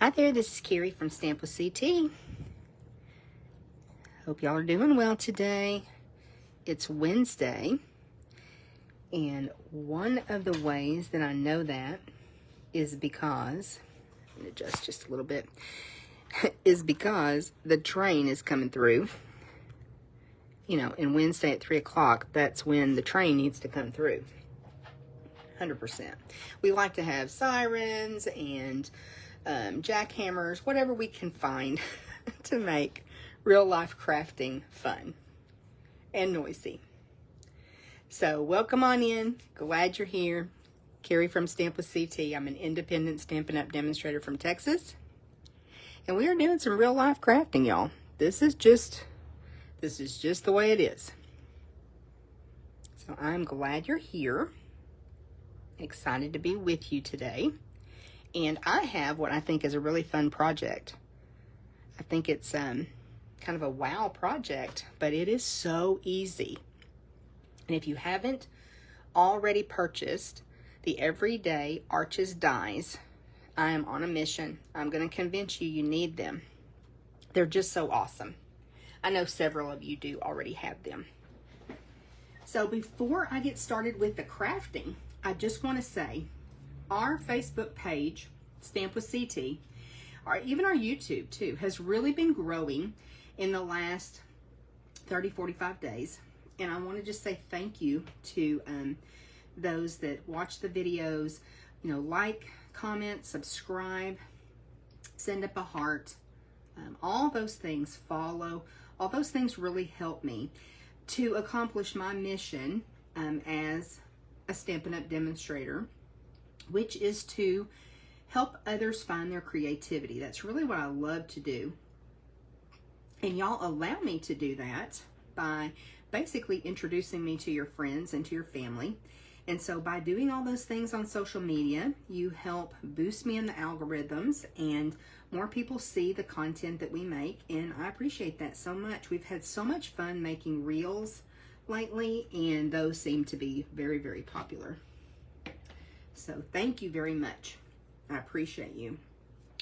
Hi there, this is Carrie from Stamp with CT. Hope y'all are doing well today. It's Wednesday, and one of the ways that I know that is because, I'm going to adjust just a little bit, is because the train is coming through. You know, and Wednesday at 3 o'clock, that's when the train needs to come through. 100%. We like to have sirens and jackhammers, whatever we can find to make real life crafting fun and noisy. So welcome on in. Glad you're here. Carrie from Stamp with CT. I'm an independent Stampin' Up! Demonstrator from Texas. And we are doing some real life crafting, y'all. This is just the way it is. So I'm glad you're here. Excited to be with you today. And I have what I think is a really fun project. I think it's kind of a wow project, but it is so easy. And if you haven't already purchased the Everyday Arches dies, I am on a mission. I'm going to convince you you need them. They're just so awesome. I know several of you do already have them. So before I get started with the crafting, I just want to say our Facebook page, Stamp with CT, or even our YouTube too, has really been growing in the last 30, 45 days. And I want to just say thank you to those that watch the videos, like, comment, subscribe, send up a heart, all those things, follow. All those things really help me to accomplish my mission as a Stampin' Up! Demonstrator, which is to help others find their creativity. That's really what I love to do. And y'all allow me to do that by basically introducing me to your friends and to your family. And so by doing all those things on social media, you help boost me in the algorithms and more people see the content that we make. And I appreciate that so much. We've had so much fun making reels lately, and those seem to be very, very popular. So thank you very much. I appreciate you.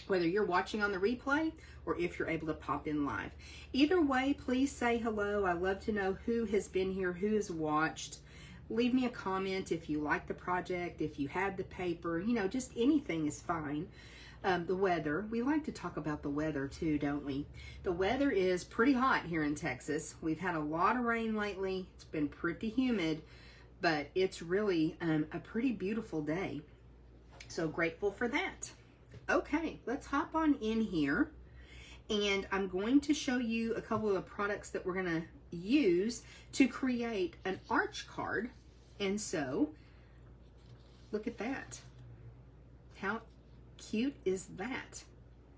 Whether you're watching on the replay or if you're able to pop in live. Either way, please say hello. I love to know who has been here, who has watched. Leave me a comment if you like the project, if you have the paper, just anything is fine. The weather, we like to talk about the weather too, don't we? The weather is pretty hot here in Texas. We've had a lot of rain lately. It's been pretty humid, but it's really a pretty beautiful day. So grateful for that. Okay, let's hop on in here. And I'm going to show you a couple of the products that we're going to use to create an arch card. And so, look at that. How cute is that?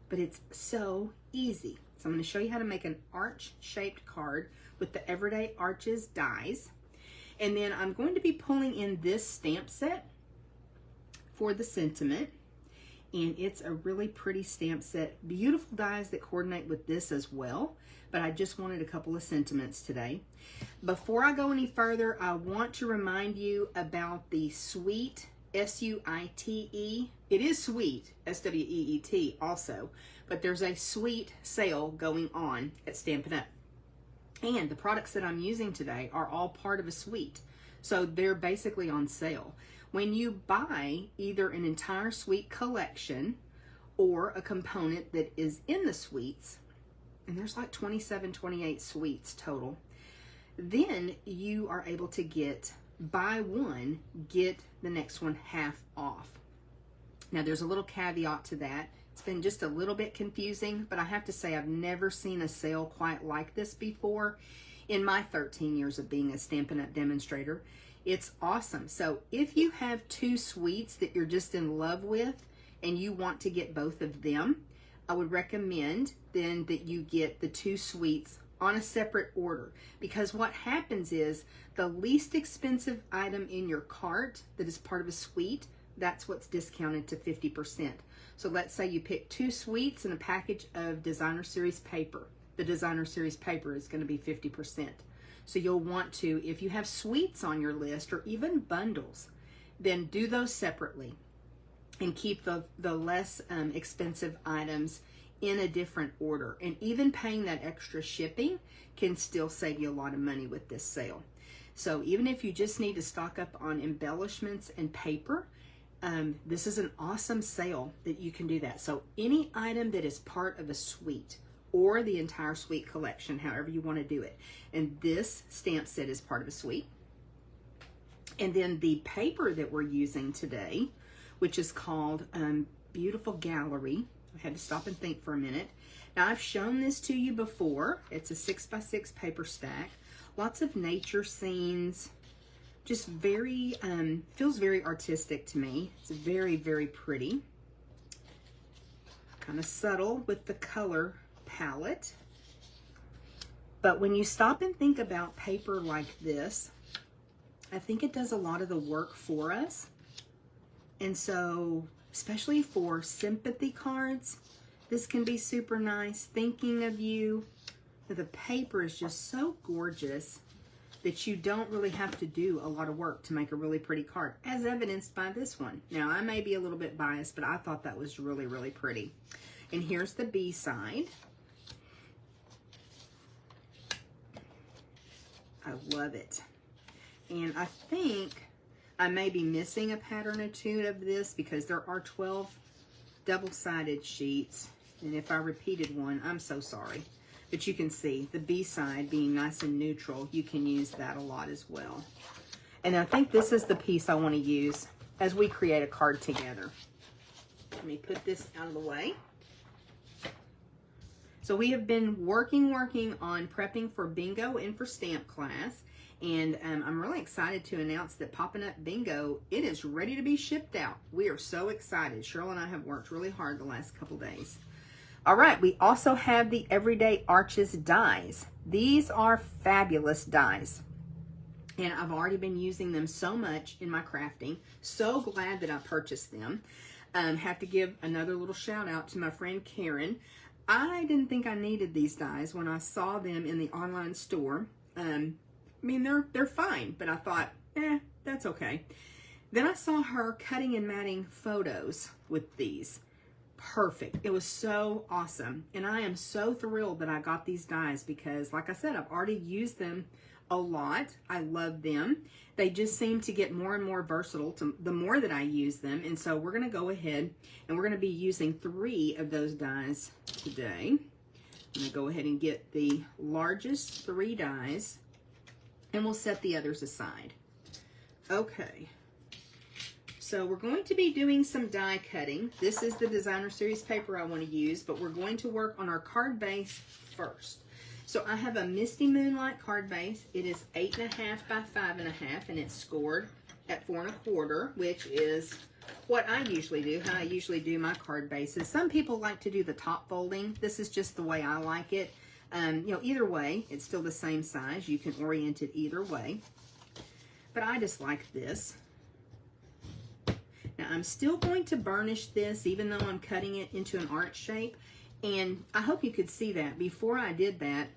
But it's so easy. So I'm going to show you how to make an arch-shaped card with the Everyday Arches dies. And then I'm going to be pulling in this stamp set for the sentiment. And it's a really pretty stamp set. Beautiful dies that coordinate with this as well. But I just wanted a couple of sentiments today. Before I go any further, I want to remind you about the Sweet, S-U-I-T-E. It is Sweet, S-W-E-E-T also. But there's a Sweet sale going on at Stampin' Up! And the products that I'm using today are all part of a suite. So they're basically on sale. When you buy either an entire suite collection or a component that is in the suites, and there's like 27, 28 suites total, then you are able to get, buy one, get the next one half off. Now there's a little caveat to that. It's been just a little bit confusing, but I have to say I've never seen a sale quite like this before in my 13 years of being a Stampin' Up! Demonstrator. It's awesome. So if you have two suites that you're just in love with and you want to get both of them, I would recommend then that you get the two suites on a separate order, because what happens is the least expensive item in your cart that is part of a suite, that's what's discounted to 50%. So let's say you pick two suites and a package of designer series paper. The designer series paper is going to be 50%. So you'll want to, if you have suites on your list or even bundles, then do those separately. and keep the less expensive items in a different order. And even paying that extra shipping can still save you a lot of money with this sale. So even if you just need to stock up on embellishments and paper, this is an awesome sale that you can do that. So any item that is part of a suite or the entire suite collection, however you want to do it. And this stamp set is part of a suite. And then the paper that we're using today, which is called Beautiful Gallery. I had to stop and think for a minute. Now I've shown this to you before. It's a 6x6 paper stack. Lots of nature scenes. Just very, feels very artistic to me. It's very, very pretty. Kind of subtle with the color palette. But when you stop and think about paper like this, I think it does a lot of the work for us. And so, especially for sympathy cards, this can be super nice. Thinking of you. The paper is just so gorgeous that you don't really have to do a lot of work to make a really pretty card, as evidenced by this one. Now, I may be a little bit biased, but I thought that was really, really pretty. And here's the B side. I love it. And I think I may be missing a pattern or two of this because there are 12 double-sided sheets. And if I repeated one, I'm so sorry. But you can see the B side being nice and neutral, you can use that a lot as well. And I think this is the piece I want to use as we create a card together. Let me put this out of the way. So we have been working on prepping for bingo and for stamp class. And I'm really excited to announce that Poppin' Up Bingo, it is ready to be shipped out. We are so excited. Cheryl and I have worked really hard the last couple days. All right, we also have the Everyday Arches dies. These are fabulous dies. And I've already been using them so much in my crafting. So glad that I purchased them. Have to give another little shout out to my friend Karen. I didn't think I needed these dies when I saw them in the online store. I mean, they're fine, but I thought, that's okay. Then I saw her cutting and matting photos with these. Perfect. It was so awesome. And I am so thrilled that I got these dies because, like I said, I've already used them a lot. I love them. They just seem to get more and more versatile the more that I use them. And so we're going to go ahead and we're going to be using 3 of those dies today. I'm going to go ahead and get the largest 3 dies and we'll set the others aside. Okay. So we're going to be doing some die cutting. This is the designer series paper I want to use, but we're going to work on our card base first. So I have a Misty Moonlight card base. It is 8.5 by 5.5, and it's scored at 4 1/4, which is what I usually do, how I usually do my card bases. Some people like to do the top folding. This is just the way I like it. You know, either way, it's still the same size. You can orient it either way. But I just like this. Now, I'm still going to burnish this, even though I'm cutting it into an arch shape. And I hope you could see that. Before I did that,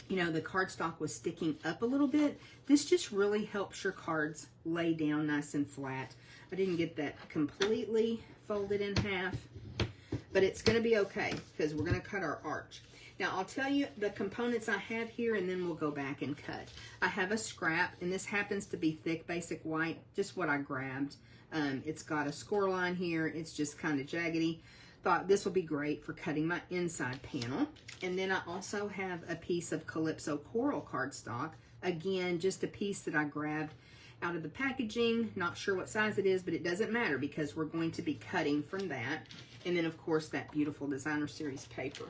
you know, the cardstock was sticking up a little bit. This just really helps your cards lay down nice and flat. I didn't get that completely folded in half, but it's going to be okay because we're going to cut our arch. Now, I'll tell you the components I have here, and then we'll go back and cut. I have a scrap, and this happens to be thick basic white, just what I grabbed. It's got a score line here. It's just kind of jaggedy. Thought this will be great for cutting my inside panel. And then I also have a piece of Calypso Coral cardstock. Again, just a piece that I grabbed out of the packaging. Not sure what size it is, but it doesn't matter because we're going to be cutting from that. And then, of course, that beautiful designer series paper.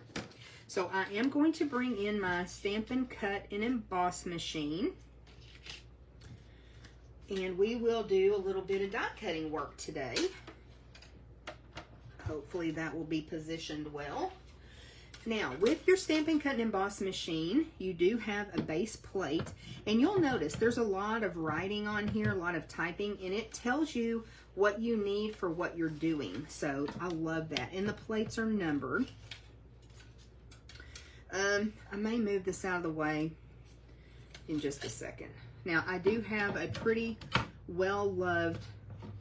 So I am going to bring in my Stampin' Cut and Emboss machine. And we will do a little bit of die cutting work today. Hopefully that will be positioned well. Now, with your Stampin' Cut and Emboss machine, you do have a base plate. And you'll notice there's a lot of writing on here, a lot of typing, and it tells you what you need for what you're doing. So I love that. And the plates are numbered. I may move this out of the way in just a second. Now, I do have a pretty well-loved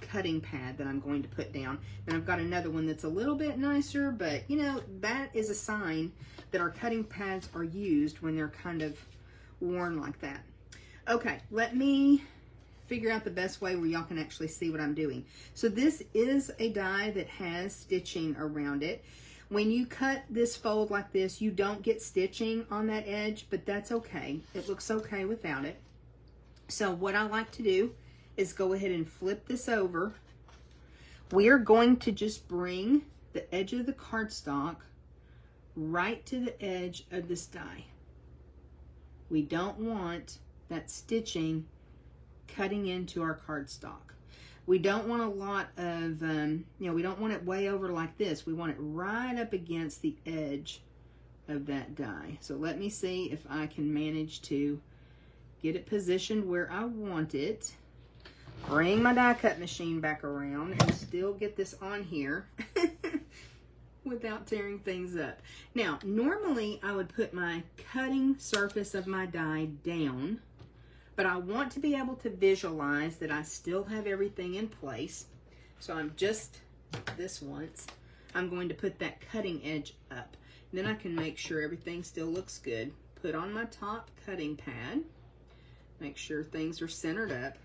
cutting pad that I'm going to put down. And I've got another one that's a little bit nicer, but you know, that is a sign that our cutting pads are used when they're kind of worn like that. Okay, let me figure out the best way where y'all can actually see what I'm doing. So this is a die that has stitching around it. When you cut this fold like this, you don't get stitching on that edge, but that's okay. It looks okay without it. So what I like to do is go ahead and flip this over. We are going to just bring the edge of the cardstock right to the edge of this die. We don't want that stitching cutting into our cardstock. We don't want a lot of, we don't want it way over like this. We want it right up against the edge of that die. So let me see if I can manage to get it positioned where I want it. Bring my die cut machine back around and still get this on here without tearing things up. Now, normally I would put my cutting surface of my die down, but I want to be able to visualize that I still have everything in place. So I'm just, this once, I'm going to put that cutting edge up. And then I can make sure everything still looks good. Put on my top cutting pad. Make sure things are centered up.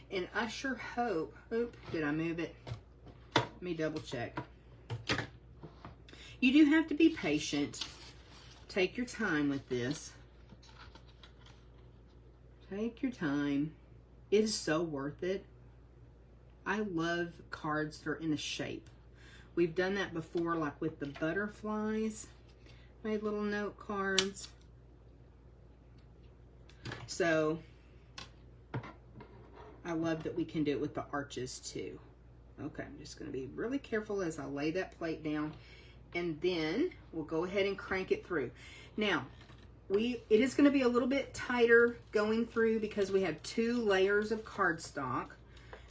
And I sure hope, did I move it? Let me double check. You do have to be patient. Take your time with this. Take your time. It is so worth it. I love cards that are in a shape. We've done that before, like with the butterflies. Made little note cards. So, I love that we can do it with the arches too. Okay, I'm just going to be really careful as I lay that plate down. And then we'll go ahead and crank it through. Now, it is going to be a little bit tighter going through because we have 2 layers of cardstock.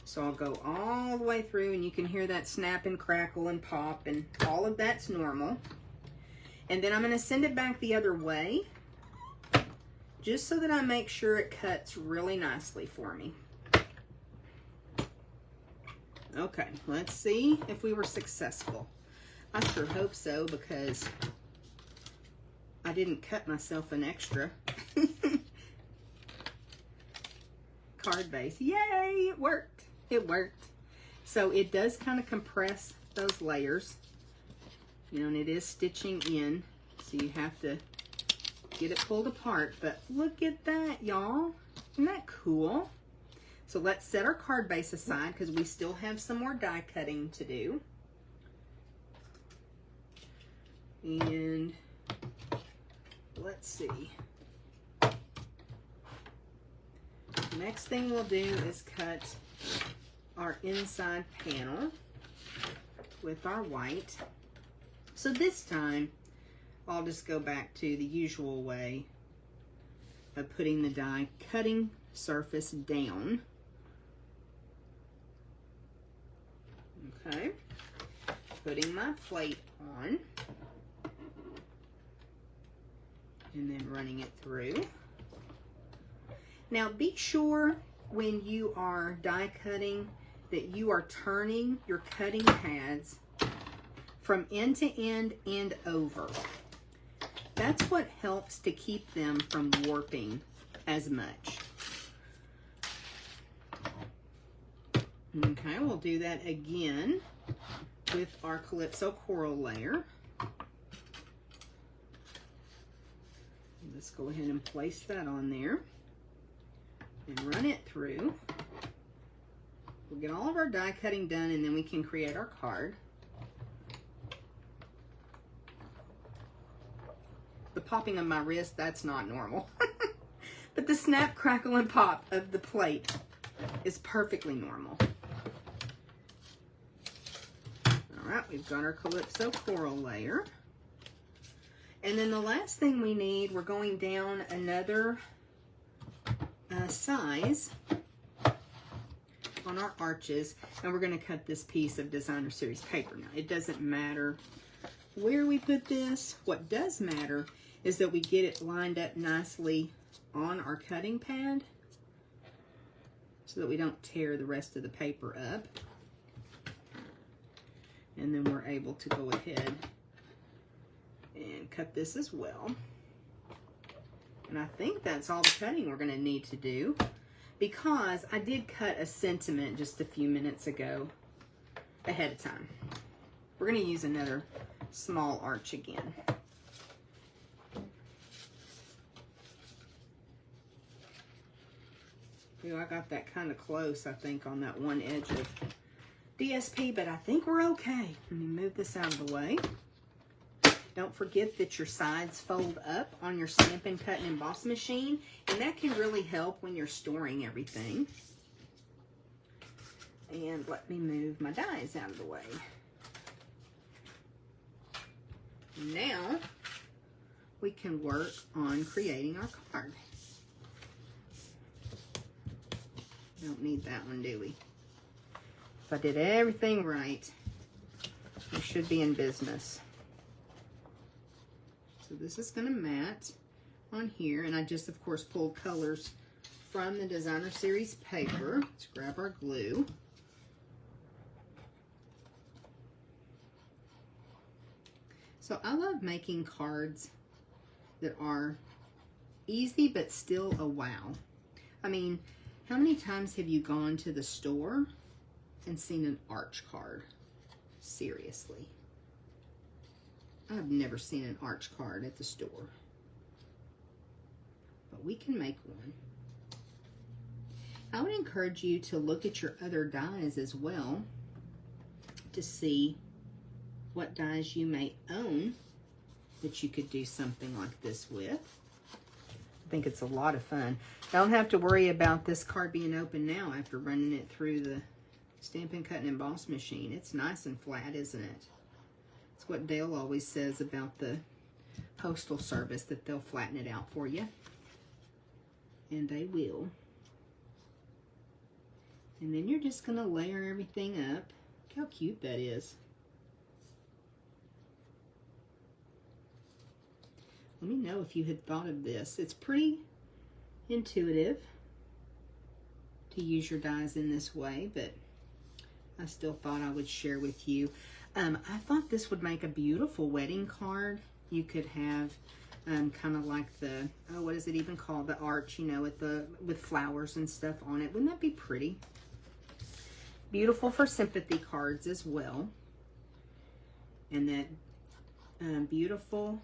So I'll go all the way through and you can hear that snap and crackle and pop and all of that's normal. And then I'm going to send it back the other way just so that I make sure it cuts really nicely for me. Okay, let's see if we were successful. I sure hope so because I didn't cut myself an extra. Card base. Yay, it worked. It worked. So it does kind of compress those layers. You know, and it is stitching in. So you have to get it pulled apart. But look at that, y'all. Isn't that cool? So let's set our card base aside because we still have some more die cutting to do. And let's see. Next thing we'll do is cut our inside panel with our white. So this time, I'll just go back to the usual way of putting the die cutting surface down. Okay, putting my plate on and then running it through. Now be sure when you are die cutting that you are turning your cutting pads from end to end and over. That's what helps to keep them from warping as much. Okay, we'll do that again with our Calypso coral layer. Let's go ahead and place that on there and run it through. We'll get all of our die cutting done and then we can create our card. The popping of my wrist, that's not normal. But the snap, crackle, and pop of the plate is perfectly normal. Alright, we've got our Calypso coral layer. And then the last thing we need, we're going down another size on our arches, and we're going to cut this piece of Designer Series paper. Now, it doesn't matter where we put this. What does matter is that we get it lined up nicely on our cutting pad so that we don't tear the rest of the paper up. And then we're able to go ahead and cut this as well. And I think that's all the cutting we're going to need to do, because I did cut a sentiment just a few minutes ago ahead of time. We're going to use another small arch again. Ooh, I got that kind of close, I think, on that one edge of DSP, but I think we're okay. Let me move this out of the way. Don't forget that your sides fold up on your Stampin' Cut and Emboss machine, and that can really help when you're storing everything. And let me move my dies out of the way. Now we can work on creating our card. Don't need that one, do we? If I did everything right, we should be in business. So this is going to mat on here, and I just, of course, pulled colors from the Designer Series paper. Let's grab our glue. So I love making cards that are easy but still a wow. I mean, how many times have you gone to the store and seen an arch card? Seriously. I've never seen an arch card at the store. But we can make one. I would encourage you to look at your other dies as well to see what dies you may own that you could do something like this with. I think it's a lot of fun. Don't have to worry about this card being open now after running it through the Stampin' Cut and Emboss machine. It's nice and flat, isn't it? It's what Dale always says about the postal service, that they'll flatten it out for you. And they will. And then you're just going to layer everything up. Look how cute that is. Let me know if you had thought of this. It's pretty intuitive to use your dies in this way, but I still thought I would share with you. I thought this would make a beautiful wedding card. You could have kind of like the, oh, what is it even called? The arch, you know, with flowers and stuff on it. Wouldn't that be pretty? Beautiful for sympathy cards as well. And that beautiful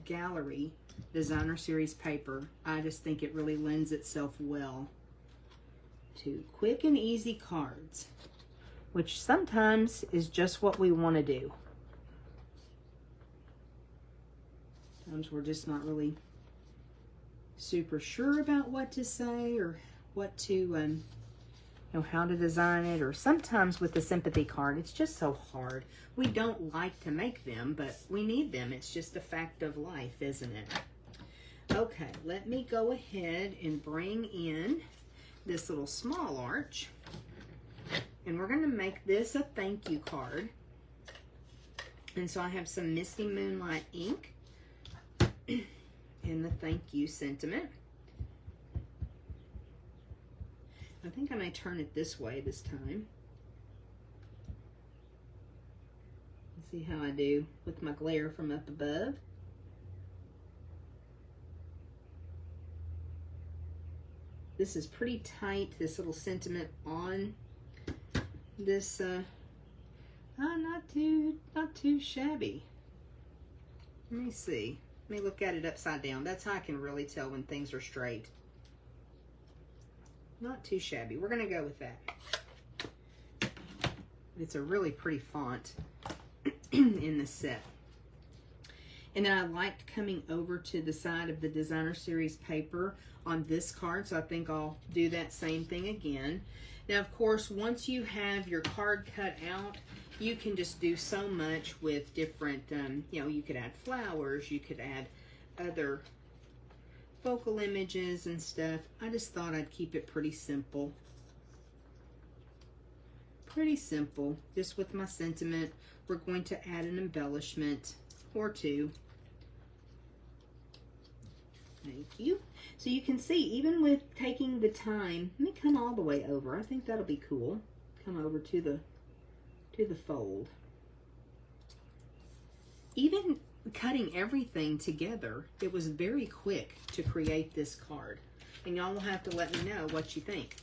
gallery Designer Series paper. I just think it really lends itself well to quick and easy cards, which sometimes is just what we want to do. Sometimes we're just not really super sure about what to say or what to, you know, how to design it. Or sometimes with the sympathy card, it's just so hard. We don't like to make them, but we need them. It's just a fact of life, isn't it? Okay, let me go ahead and bring in this little small arch. And we're going to make this a thank you card. And so I have some Misty Moonlight ink in the thank you sentiment. I think I may turn it this way this time. Let's see how I do with my glare from up above. This is pretty tight, this little sentiment on this, not too shabby. Let me see. Let me look at it upside down. That's how I can really tell when things are straight. Not too shabby. We're going to go with that. It's a really pretty font in the set. And then I liked coming over to the side of the Designer Series paper on this card, so I think I'll do that same thing again. Now, of course, once you have your card cut out, you can just do so much with different, you know, you could add flowers, you could add other focal images and stuff. I just thought I'd keep it pretty simple. Pretty simple, just with my sentiment. We're going to add an embellishment or two. Thank you. So you can see, even with taking the time, let me come all the way over. I think that'll be cool. Come over to do the fold. Even cutting everything together, it was very quick to create this card. And y'all will have to let me know what you think.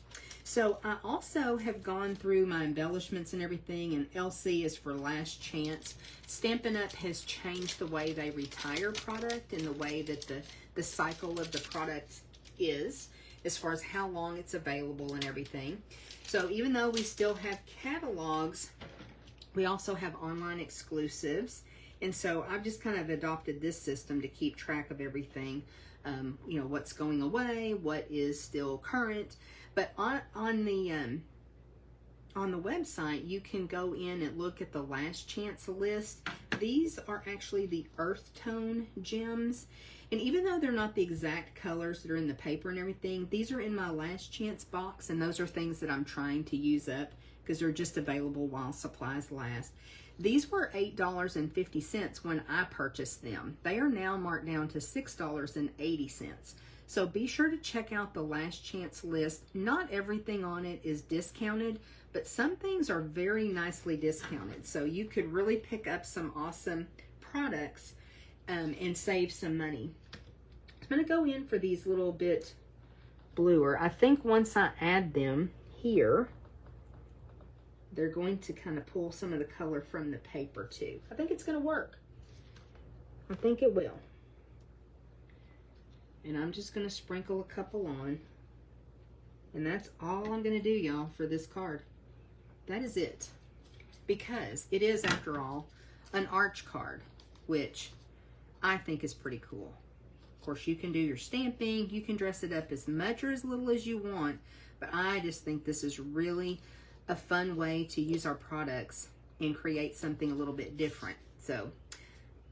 So I also have gone through my embellishments and everything, and LC is for last chance. Stampin' Up! Has changed the way they retire product and the way that the cycle of the product is, as far as how long it's available and everything. So even though we still have catalogs, we also have online exclusives. And so I've just kind of adopted this system to keep track of everything. You know, what's going away, what is still current. But on the website, you can go in and look at the last chance list. These are actually the earth tone gems. And even though they're not the exact colors that are in the paper and everything, these are in my last chance box, and those are things that I'm trying to use up because they're just available while supplies last. These were $8.50 when I purchased them. They are now marked down to $6.80. So be sure to check out the last chance list. Not everything on it is discounted, but some things are very nicely discounted. So you could really pick up some awesome products and save some money. I'm going to go in for these little bit bluer. I think once I add them here, they're going to kind of pull some of the color from the paper too. I think it's going to work. I think it will. And I'm just going to sprinkle a couple on. And that's all I'm going to do, y'all, for this card. That is it. Because it is, after all, an arch card, which I think is pretty cool. Of course, you can do your stamping. You can dress it up as much or as little as you want. But I just think this is really a fun way to use our products and create something a little bit different. So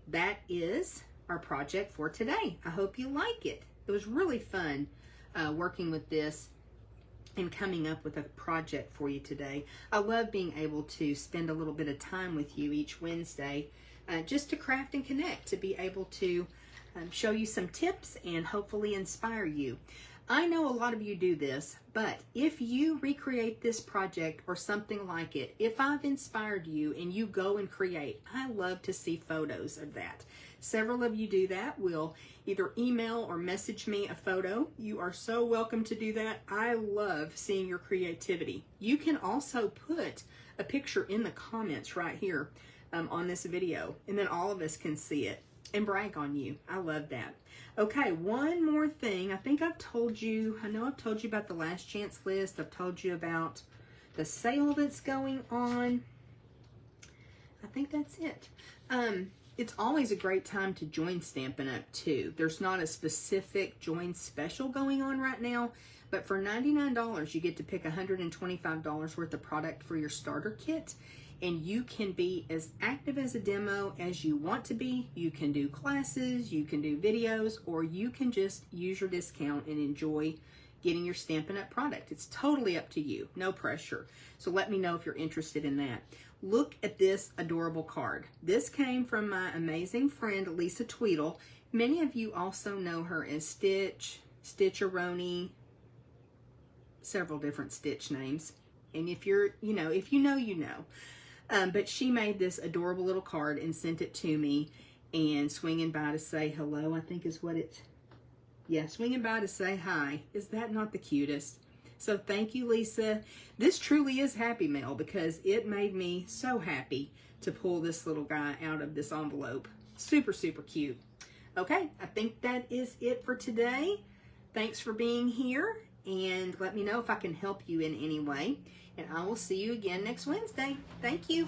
that is our project for today. I hope you like it. It was really fun working with this and coming up with a project for you today. I love being able to spend a little bit of time with you each Wednesday just to craft and connect, to be able to show you some tips and hopefully inspire you. I know a lot of you do this, but if you recreate this project or something like it, if I've inspired you and you go and create, I love to see photos of that. Several of you do that. Will either email or message me a photo. You are so welcome to do that. I love seeing your creativity. You can also put a picture in the comments right here on this video, and then all of us can see it and brag on you. I love that. Okay, one more thing. I think I've told you, I know I've told you about the last chance list. I've told you about the sale that's going on. I think that's it. It's always a great time to join Stampin' Up! Too. There's not a specific join special going on right now, but for $99, you get to pick $125 worth of product for your starter kit. And you can be as active as a demo as you want to be. You can do classes, you can do videos, or you can just use your discount and enjoy getting your Stampin' Up! Product. It's totally up to you, no pressure. So let me know if you're interested in that. Look at this adorable card. This came from my amazing friend, Lisa Tweedle. Many of you also know her as Stitch, Stitcheroni, several different Stitch names. And if you're, if you know, you know. But she made this adorable little card and sent it to me, and swinging by to say hello, I think is what it's, yeah, swinging by to say hi. Is that not the cutest? So thank you, Lisa. This truly is Happy Mail because it made me so happy to pull this little guy out of this envelope. Super, super cute. Okay, I think that is it for today. Thanks for being here, and let me know if I can help you in any way. And I will see you again next Wednesday. Thank you.